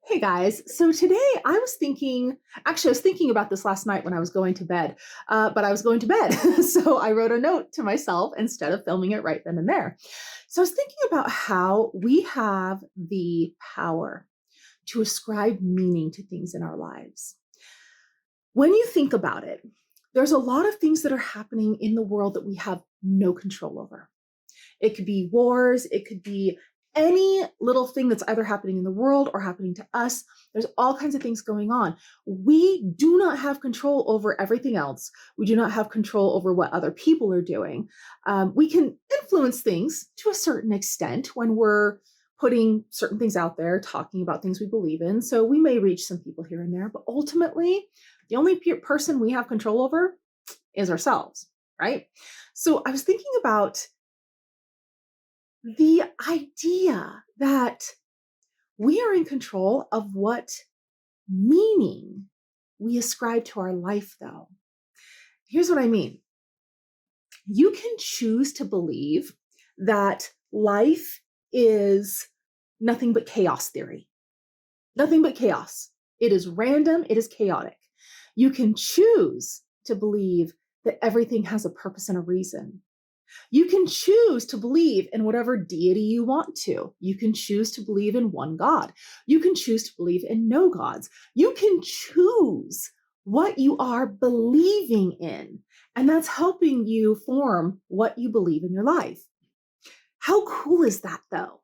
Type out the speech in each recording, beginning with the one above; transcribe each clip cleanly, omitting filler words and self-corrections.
Hey guys, so today I was thinking about this last night when I was going to bed, but I was going to bed. So I wrote a note to myself instead of filming it right then and there. So I was thinking about how we have the power to ascribe meaning to things in our lives. When you think about it, there's a lot of things that are happening in the world that we have no control over. It could be wars, it could be any little thing that's either happening in the world or happening to us. There's all kinds of things going on. We do not have control over everything else. We do not have control over what other people are doing. We can influence things to a certain extent when we're putting certain things out there, talking about things we believe in. So we may reach some people here and there, but ultimately, the only person we have control over is ourselves, right? So I was thinking about the idea that we are in control of what meaning we ascribe to our life, though. Here's what I mean. You can choose to believe that life is nothing but chaos theory, nothing but chaos. It is random, it is chaotic. You can choose to believe that everything has a purpose and a reason. You can choose to believe in whatever deity you want to. You can choose to believe in one God. You can choose to believe in no gods. You can choose what you are believing in, and that's helping you form what you believe in your life. How cool is that, though?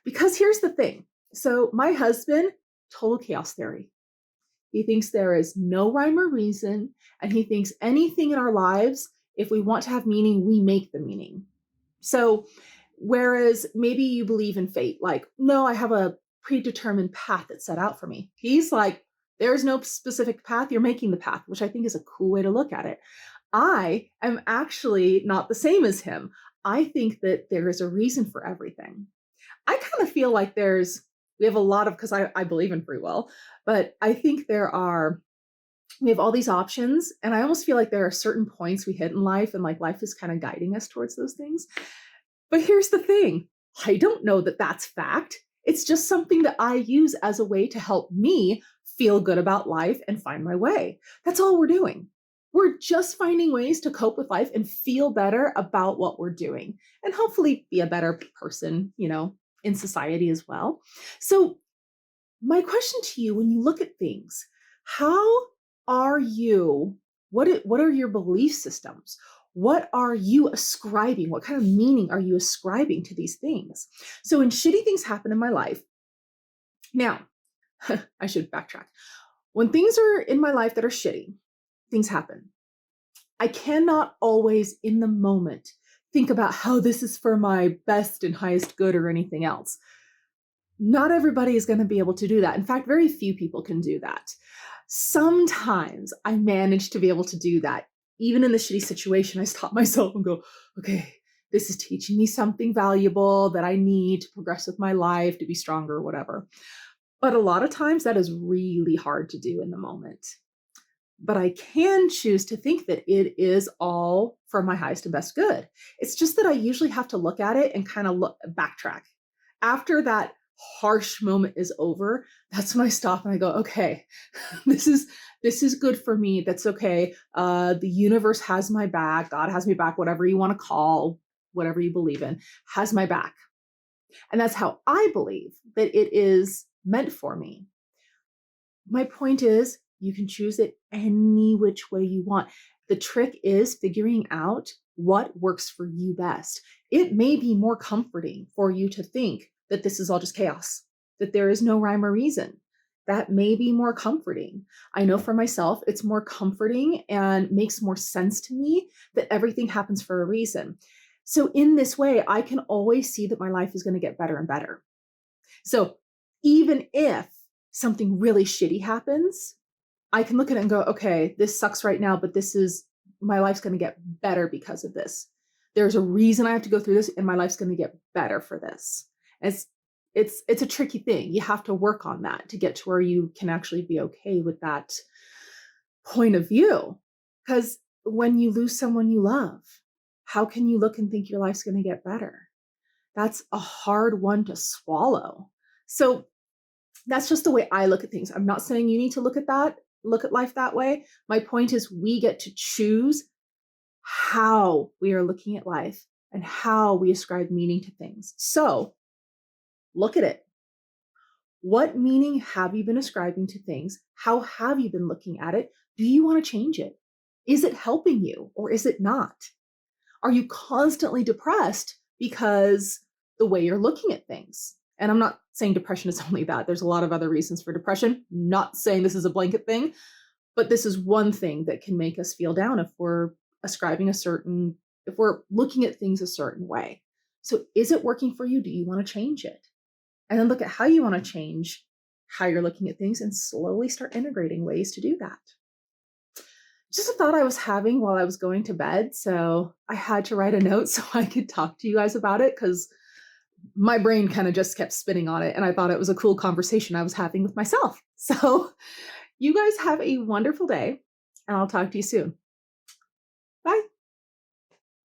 Because here's the thing. So my husband, total chaos theory. He thinks there is no rhyme or reason, and he thinks anything in our lives, if we want to have meaning, we make the meaning. So, whereas maybe you believe in fate, like, no, I have a predetermined path that's set out for me. He's like, there's no specific path, you're making the path, which I think is a cool way to look at it. I am actually not the same as him. I think that there is a reason for everything. I kind of feel like we have a lot of, because I believe in free will, but I think we have all these options. And I almost feel like there are certain points we hit in life, and like life is kind of guiding us towards those things. But here's the thing. I don't know that that's fact. It's just something that I use as a way to help me feel good about life and find my way. That's all we're doing. We're just finding ways to cope with life and feel better about what we're doing and hopefully be a better person, in society as well. So my question to you, when you look at things, how are you, what are your belief systems? What are you ascribing? What kind of meaning are you ascribing to these things? So when shitty things happen in my life, now, I should backtrack. When things are in my life that are shitty, things happen. I cannot always in the moment think about how this is for my best and highest good or anything else. Not everybody is going to be able to do that. In fact, very few people can do that. Sometimes I manage to be able to do that. Even in the shitty situation, I stop myself and go, okay, this is teaching me something valuable that I need to progress with my life, to be stronger, or whatever. But a lot of times that is really hard to do in the moment. But I can choose to think that it is all for my highest and best good. It's just that I usually have to look at it and kind of backtrack. After that harsh moment is over, that's when I stop and I go, okay, this is good for me. That's okay. The universe has my back. God has my back, whatever you want to call, whatever you believe in, has my back. And that's how I believe that it is meant for me. My point is, you can choose it any which way you want. The trick is figuring out what works for you best. It may be more comforting for you to think that this is all just chaos, that there is no rhyme or reason. That may be more comforting. I know for myself, it's more comforting and makes more sense to me that everything happens for a reason. So in this way, I can always see that my life is going to get better and better. So even if something really shitty happens, I can look at it and go, okay, this sucks right now, but my life's going to get better because of this. There's a reason I have to go through this, and my life's going to get better for this. It's a tricky thing. You have to work on that to get to where you can actually be okay with that point of view. Because when you lose someone you love, how can you look and think your life's going to get better? That's a hard one to swallow. So That's just the way I look at things. I'm not saying you need to look at life that way. My point is we get to choose how we are looking at life and how we ascribe meaning to things. So look at it. What meaning have you been ascribing to things? How have you been looking at it? Do you want to change it? Is it helping you or is it not? Are you constantly depressed because the way you're looking at things? And I'm not saying depression is only that. There's a lot of other reasons for depression. Not saying this is a blanket thing, but this is one thing that can make us feel down if we're ascribing if we're looking at things a certain way. So is it working for you? Do you want to change it? And then look at how you want to change how you're looking at things and slowly start integrating ways to do that. Just a thought I was having while I was going to bed. So I had to write a note so I could talk to you guys about it because my brain kind of just kept spinning on it. And I thought it was a cool conversation I was having with myself. So you guys have a wonderful day and I'll talk to you soon.